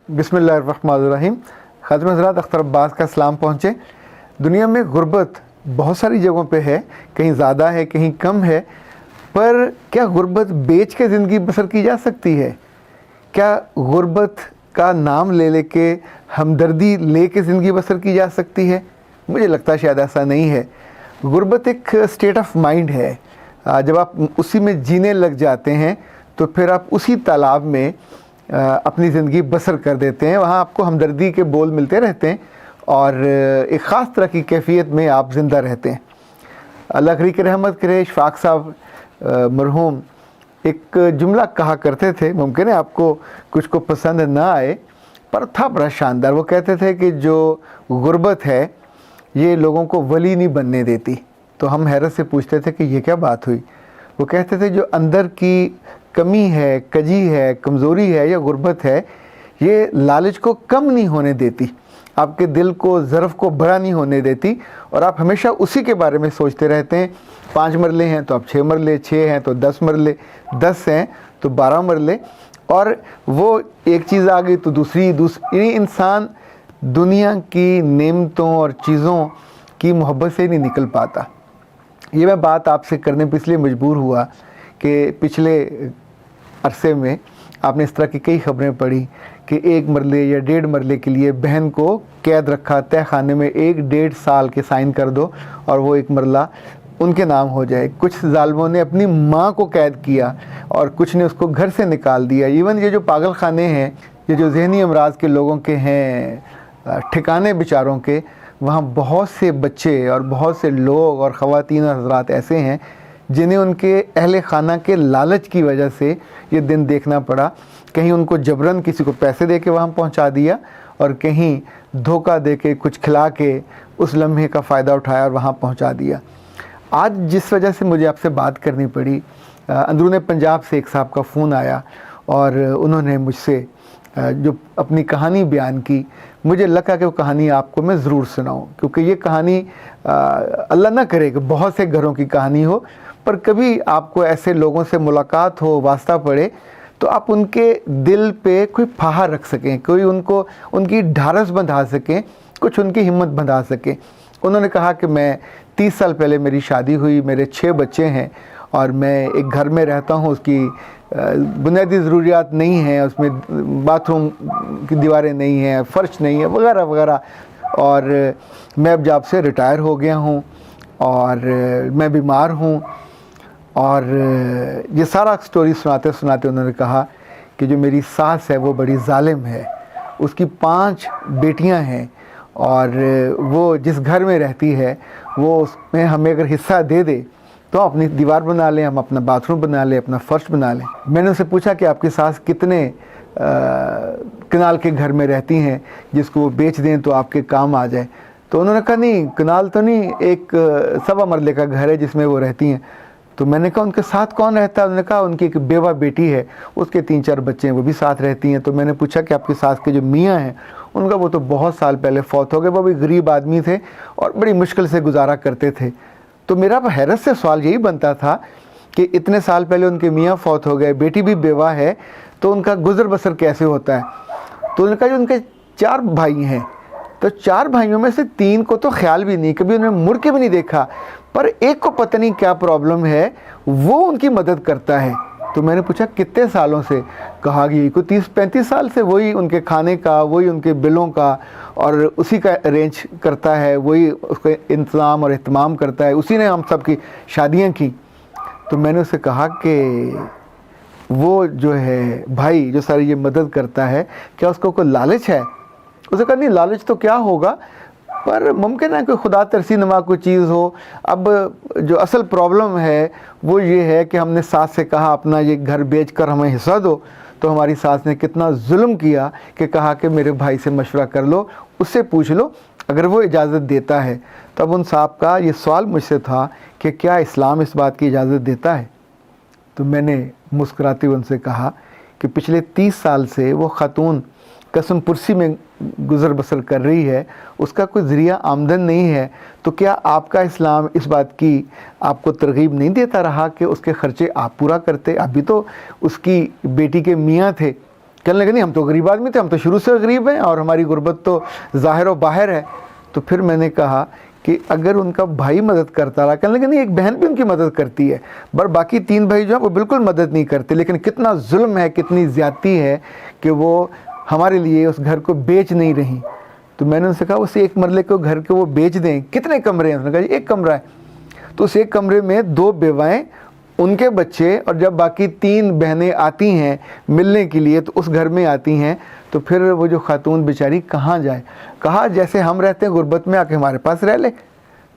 बिस्मिल्लाहिर्रहमानिर्रहीम। खातिन हज़रात, अख्तर अब्बास का सलाम पहुँचे। दुनिया में गुर्बत बहुत सारी जगहों पे है, कहीं ज़्यादा है कहीं कम है, पर क्या गुर्बत बेच के ज़िंदगी बसर की जा सकती है? क्या गुर्बत का नाम ले लेके हमदर्दी ले के ज़िंदगी बसर की जा सकती है? मुझे लगता है शायद ऐसा नहीं है। गुर्बत एक स्टेट ऑफ माइंड है। जब आप उसी में जीने लग जाते हैं तो फिर आप उसी तालाब में अपनी ज़िंदगी बसर कर देते हैं। वहाँ आपको हमदर्दी के बोल मिलते रहते हैं और एक ख़ास तरह की कैफियत में आप ज़िंदा रहते हैं। अल्लाह करी की रहमत करे, इशफाक साहब मरहूम एक जुमला कहा करते थे, मुमकिन है आपको कुछ को पसंद ना आए, पर था बड़ा शानदार। वो कहते थे कि जो गुर्बत है ये लोगों को वली नहीं बनने देती। तो हम हैरत से पूछते थे कि ये क्या बात हुई? वो कहते थे जो अंदर की कमी है, कजी है, कमज़ोरी है या गुर्बत है, ये लालच को कम नहीं होने देती, आपके दिल को, ज़र्फ़ को बड़ा नहीं होने देती, और आप हमेशा उसी के बारे में सोचते रहते हैं। 5 मरले हैं तो आप 6 मरले, 6 हैं तो 10 मरले, 10 हैं तो 12 मरले, और वो एक चीज़ आ गई तो दूसरी। इंसान दुनिया की नेमतों और चीज़ों की मोहब्बत से नहीं निकल पाता। ये मैं बात आपसे करने पर इसलिए मजबूर हुआ कि पिछले अरसे में आपने इस तरह की कई खबरें पढ़ी कि 1 मरले या 1.5 मरले के लिए बहन को कैद रखा तय खाने में, 1-1.5 साल के साइन कर दो और वो 1 मरला उनके नाम हो जाए। कुछ जालिमों ने अपनी माँ को कैद किया और कुछ ने उसको घर से निकाल दिया। इवन ये जो पागल खाने हैं, ये जो जहनी अमराज के लोगों के हैं ठिकाने बेचारों के, वहाँ बहुत से बच्चे और बहुत से लोग और ख़वातीन और हज़रात ऐसे हैं जिन्हें उनके अहले खाना के लालच की वजह से ये दिन देखना पड़ा। कहीं उनको जबरन किसी को पैसे दे के वहाँ पहुँचा दिया और कहीं धोखा दे के कुछ खिला के उस लम्हे का फ़ायदा उठाया और वहाँ पहुँचा दिया। आज जिस वजह से मुझे आपसे बात करनी पड़ी, अंदरूने पंजाब से एक साहब का फ़ोन आया और उन्होंने मुझसे जो अपनी कहानी बयान की, मुझे लगा कि वो कहानी आपको मैं ज़रूर सुनाऊं, क्योंकि ये कहानी अल्लाह ना करे कि बहुत से घरों की कहानी हो, पर कभी आपको ऐसे लोगों से मुलाकात हो, वास्ता पड़े, तो आप उनके दिल पे कोई फाहा रख सकें, कोई उनको उनकी ढारस बंधा सकें, कुछ उनकी हिम्मत बंधा सकें। उन्होंने कहा कि मैं 30 साल पहले मेरी शादी हुई, मेरे 6 बच्चे हैं और मैं एक घर में रहता हूँ, उसकी बुनियादी ज़रूरियात नहीं हैं, उसमें बाथरूम की दीवारें नहीं हैं, फ़र्श नहीं है, वगैरह वगैरह, और मैं अब जॉब से रिटायर हो गया हूँ और मैं बीमार हूँ। और ये सारा स्टोरी सुनाते सुनाते उन्होंने कहा कि जो मेरी सास है वो बड़ी जालिम है, उसकी 5 बेटियां हैं और वो जिस घर में रहती है वो उसमें हमें अगर हिस्सा दे दे तो अपनी दीवार बना लें, हम अपना बाथरूम बना लें, अपना फ़र्श बना लें। मैंने उनसे पूछा कि आपकी सास कितने कनाल के घर में रहती हैं जिसको वो बेच दें तो आपके काम आ जाए? तो उन्होंने कहा नहीं, कनाल तो नहीं, एक 1.25 मरले का घर है जिसमें वो रहती हैं। तो मैंने कहा उनके साथ कौन रहता है? उन्होंने कहा उनकी एक बेवा बेटी है, उसके 3-4 बच्चे हैं, वो भी साथ रहती हैं। तो मैंने पूछा कि आपकी सास के जो मियाँ हैं उनका, वो तो बहुत साल पहले फौत हो गए, वो भी गरीब आदमी थे और बड़ी मुश्किल से गुजारा करते थे। तो मेरा हैरत से सवाल यही बनता था कि इतने साल पहले उनके मियाँ फौत हो गए, बेटी भी बेवा है, तो उनका गुजर बसर कैसे होता है? तो उन्होंने कहा जो उनके 4 भाई हैं, तो 4 भाइयों में से 3 को तो ख्याल भी नहीं, कभी उन्होंने मुड़ के भी नहीं देखा, पर एक को पता नहीं क्या प्रॉब्लम है, वो उनकी मदद करता है। तो मैंने पूछा कितने सालों से? कहा कि कोई 30-35 साल से वही उनके खाने का, वही उनके बिलों का और उसी का अरेंज करता है, वही उसका इंतज़ाम और एहतमाम करता है, उसी ने हम सब की शादियाँ की। तो मैंने उससे कहा कि वो जो है भाई जो सारी ये मदद करता है, क्या उसको कोई लालच है? उसने कहा नहीं, लालच तो क्या होगा, पर मुमकिन है कि खुदा तरसी नमा कोई चीज़ हो। अब जो असल प्रॉब्लम है वो ये है कि हमने सास से कहा अपना ये घर बेचकर हमें हिस्सा दो, तो हमारी सास ने कितना जुल्म किया कि कहा कि मेरे भाई से मशवरा कर लो, उससे पूछ लो, अगर वो इजाज़त देता है। तब उन साहब का ये सवाल मुझसे था कि क्या इस्लाम इस बात की इजाज़त देता है? तो मैंने मुस्कुराते हुए उनसे कहा कि पिछले 30 साल से वो ख़ातून कसम पुरसी में गुज़र बसर कर रही है, उसका कोई ज़रिया आमदन नहीं है, तो क्या आपका इस्लाम इस बात की आपको तरगीब नहीं देता रहा कि उसके ख़र्चे आप पूरा करते? अभी तो उसकी बेटी के मियाँ थे कहने लगे नहीं हम तो गरीब आदमी थे, हम तो शुरू से गरीब हैं और हमारी गुर्बत तो ज़ाहिर व बाहर है। तो फिर मैंने कहा कि अगर उनका भाई मदद करता रहा, कहने लगे नहीं एक बहन भी उनकी मदद करती है, पर बाकी 3 भाई जो हैं वो बिल्कुल मदद नहीं करते। लेकिन कितना जुल्म है, कितनी ज़्यादती है कि वो हमारे लिए उस घर को बेच नहीं रही। तो मैंने उनसे कहा उस एक मरले को घर को वो बेच दें, कितने कमरे हैं? उन्होंने कहा जी 1 कमरा है। तो उस 1 कमरे में 2 बेवाएँ, उनके बच्चे, और जब बाकी 3 बहनें आती हैं मिलने के लिए तो उस घर में आती हैं, तो फिर वो जो खातून बेचारी कहाँ जाए? कहा जैसे हम रहते हैं गुर्बत में आके हमारे पास रह ले।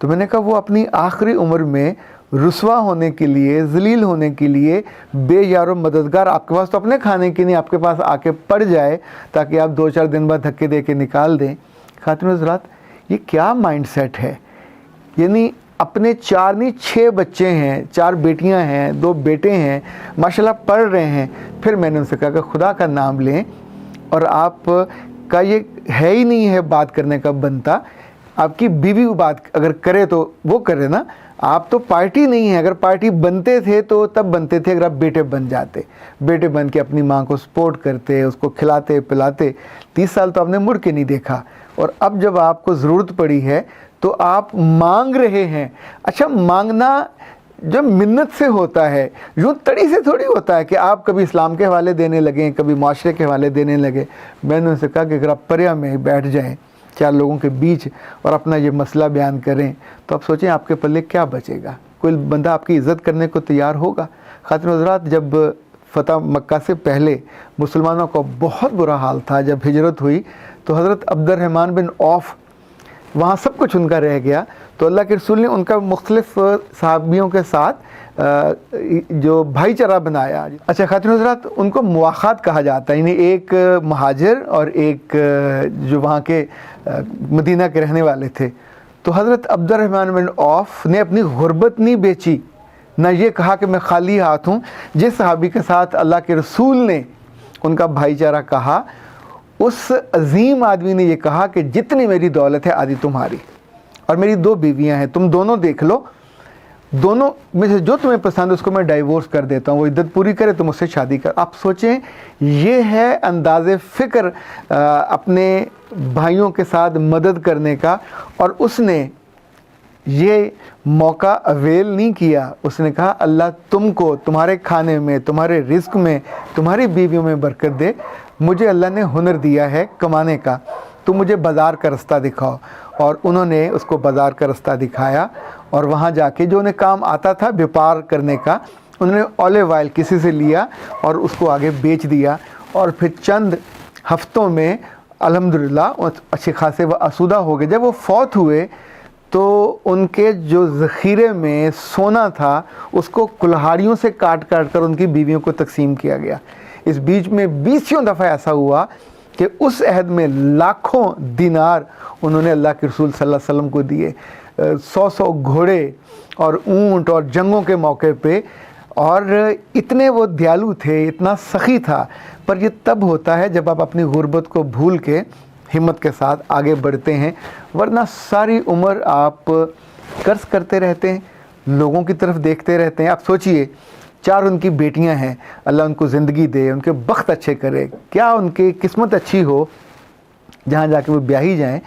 तो मैंने कहा वो अपनी आखिरी उम्र में रुसवा होने के लिए, ज़लील होने के लिए, बेयारो मददगार आपके पास तो अपने खाने के नहीं आपके पास आके पड़ जाए ताकि आप 2-4 दिन बाद धक्के दे के निकाल दें। खातून हज़रात, ये क्या माइंडसेट है? यानी अपने 4 नहीं 6 बच्चे हैं, 4 बेटियां हैं, 2 बेटे हैं, माशाल्लाह पढ़ रहे हैं। फिर मैंने उनसे कहा कि खुदा का नाम लें, और आप का ये है ही नहीं है बात करने का बनता। आपकी बीवी बात अगर करे तो वो करे ना, आप तो पार्टी नहीं है। अगर पार्टी बनते थे तो तब बनते थे अगर आप बेटे बन जाते, बेटे बन के अपनी माँ को सपोर्ट करते, उसको खिलाते पिलाते। 30 साल तो आपने मुड़ के नहीं देखा, और अब जब आपको ज़रूरत पड़ी है तो आप मांग रहे हैं। अच्छा, मांगना जब मिन्नत से होता है, यूँ तड़ी से थोड़ी होता है कि आप कभी इस्लाम के हवाले देने लगें, कभी माशरे के हवाले देने लगे। मैंने उनसे कहा कि अगर आप पर्या में बैठ जाएं 4 लोगों के बीच और अपना ये मसला बयान करें तो आप सोचें आपके पल्ले क्या बचेगा? कोई बंदा आपकी इज़्ज़त करने को तैयार होगा? खातिन हज़रात, जब फ़तह मक्का से पहले मुसलमानों का बहुत बुरा हाल था, जब हिजरत हुई तो हज़रत अब्दुर्रहमान बिन औफ, वहाँ सब कुछ उनका रह गया। तो अल्लाह के रसूल ने उनका मुख्तलिफ सहाबियों के साथ जो भाईचारा बनाया। अच्छा खातिन हज़रात, उनको मुआख़ात कहा जाता है, यानी एक महाजिर और एक जो वहाँ के मदीना के रहने वाले थे। तो हज़रत अब्दुर्रहमान बिन औफ ने अपनी गुर्बत नहीं बेची, ना ये कहा कि मैं खाली हाथ हूँ। जिस सहाबी के साथ अल्लाह के रसूल ने उनका भाईचारा कहा, उस अजीम आदमी ने ये कहा कि जितनी मेरी दौलत है आधी तुम्हारी, और मेरी 2 बीवियां हैं, तुम दोनों देख लो, दोनों में से जो तुम्हें पसंद है उसको मैं डाइवोर्स कर देता हूँ, वो इद्दत पूरी करे तो मुझसे शादी कर। आप सोचें, ये है अंदाज़े फ़िक्र अपने भाइयों के साथ मदद करने का। और उसने ये मौका अवेल नहीं किया। उसने कहा अल्लाह तुमको तुम्हारे खाने में, तुम्हारे रिस्क में, तुम्हारी बीवियों में बरकत दे। मुझे अल्लाह ने हुनर दिया है कमाने का, तुम मुझे बाज़ार का रास्ता दिखाओ। और उन्होंने उसको बाज़ार का रास्ता दिखाया, और वहाँ जाके जो उन्हें काम आता था व्यापार करने का, उन्होंने ऑलिव ऑयल किसी से लिया और उसको आगे बेच दिया। और फिर चंद हफ्तों में अल्हम्दुलिल्लाह अच्छे खासे वो आसूदा हो गए। जब वो फौत हुए तो उनके जो ज़ख़ीरे में सोना था उसको कुल्हाड़ियों से काट काट कर उनकी बीवियों को तकसीम किया गया। इस बीच में 20 दफ़ा ऐसा हुआ कि उस अहद में लाखों दिनार उन्होंने अल्लाह के रसूल सल्लल्लाहु अलैहि वसल्लम को दिए, 100 घोड़े और ऊँट, और जंगों के मौके पे। और इतने वो दयालु थे, इतना सखी था। पर ये तब होता है जब आप अपनी गुर्बत को भूल के हिम्मत के साथ आगे बढ़ते हैं, वरना सारी उम्र आप कर्ज करते रहते हैं, लोगों की तरफ देखते रहते हैं। आप सोचिए, 4 उनकी बेटियां हैं, अल्लाह उनको ज़िंदगी दे, उनके बख्त अच्छे करे, क्या उनकी किस्मत अच्छी हो जहाँ जाके वो ब्याही जाएं।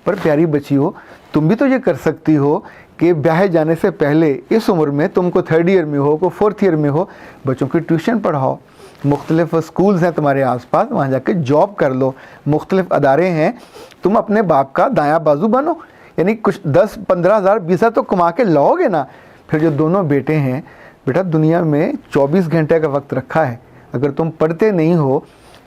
पर प्यारी बच्ची हो, तुम भी तो ये कर सकती हो कि ब्याहे जाने से पहले इस उम्र में, तुमको 3rd ईयर में हो, को 4th ईयर में हो, बच्चों की ट्यूशन पढ़ाओ। मुख्तलिफ स्कूल्स हैं तुम्हारे आसपास, वहाँ जाके जॉब कर लो। मुख्तलिफ अदारे हैं, तुम अपने बाप का दायां बाजू बनो। यानी कुछ 10-15 हज़ार 20 हज़ार तो कमा के लाओगे ना। फिर जो दोनों बेटे हैं, बेटा दुनिया में 24 घंटे का वक्त रखा है। अगर तुम पढ़ते नहीं हो,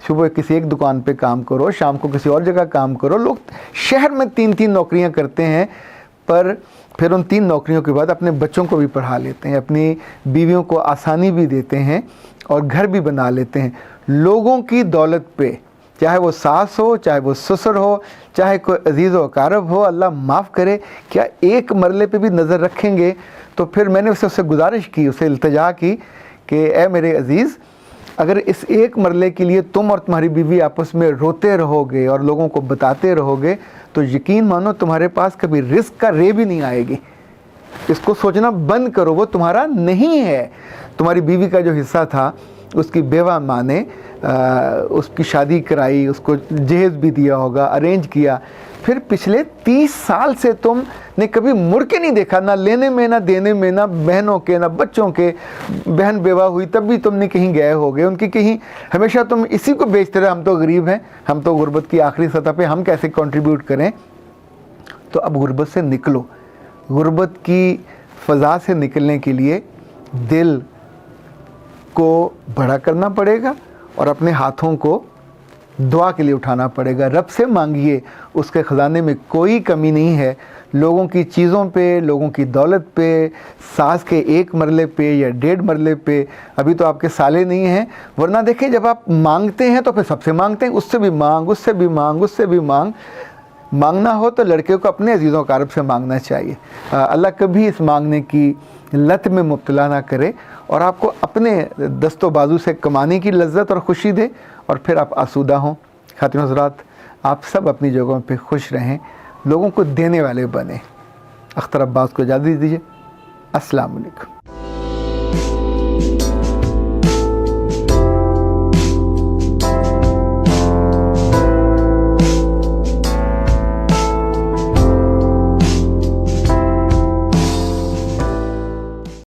सुबह किसी एक दुकान पे काम करो, शाम को किसी और जगह काम करो। लोग शहर में 3-3 नौकरियां करते हैं, पर फिर उन 3 नौकरियों के बाद अपने बच्चों को भी पढ़ा लेते हैं, अपनी बीवियों को आसानी भी देते हैं और घर भी बना लेते हैं। लोगों की दौलत पे, चाहे वो सास हो, चाहे वो ससुर हो, चाहे कोई अजीज़ व अकारब हो, अल्लाह माफ़ करे, क्या एक मरले पे भी नज़र रखेंगे? तो फिर मैंने उससे गुजारिश की, उसे इल्तिजा की कि ए मेरे अज़ीज़, अगर इस एक मरले के लिए तुम और तुम्हारी बीवी आपस में रोते रहोगे और लोगों को बताते रहोगे, तो यकीन मानो तुम्हारे पास कभी रिस्क का रे भी नहीं आएगी। इसको सोचना बंद करो, वो तुम्हारा नहीं है। तुम्हारी बीवी का जो हिस्सा था उसकी बेवा माँ ने اس کی شادی کرائی, اس کو جہیز بھی دیا ہوگا, ارینج کیا, پھر پچھلے 30 سال سے تم نے کبھی مڑ کے نہیں دیکھا, نہ لینے میں نہ دینے میں, نہ بہنوں کے نہ بچوں کے. بہن بیوہ ہوئی تب بھی تم نے کہیں گئے ہوگے ان کی, کہیں ہمیشہ تم اسی کو بیچتے رہے, ہم تو غریب ہیں, ہم تو غربت کی آخری سطح پہ, ہم کیسے کنٹریبیوٹ کریں. تو اب غربت سے نکلو. غربت کی فضا سے نکلنے کے لیے دل کو بڑا کرنا پڑے گا اور اپنے ہاتھوں کو دعا کے لیے اٹھانا پڑے گا. رب سے مانگیے, اس کے خزانے میں کوئی کمی نہیں ہے. لوگوں کی چیزوں پہ, لوگوں کی دولت پہ, ساس کے 1 مرلے پہ یا 1.5 مرلے پہ ابھی تو آپ کے سالے نہیں ہیں. ورنہ دیکھیں جب آپ مانگتے ہیں تو پھر سب سے مانگتے ہیں, اس سے بھی مانگ, اس سے بھی مانگ, اس سے بھی مانگ. مانگنا ہو تو لڑکے کو اپنے عزیز و اقارب سے مانگنا چاہیے. اللہ کبھی اس مانگنے کی لت میں مبتلا نہ کرے اور آپ کو اپنے دست و بازو سے کمانے کی لذت اور خوشی دے اور پھر آپ آسودہ ہوں. خواتین حضرات, آپ سب اپنی جگہوں پہ خوش رہیں, لوگوں کو دینے والے بنیں. اختر عباس کو اجازت دیجیے. السلام علیکم.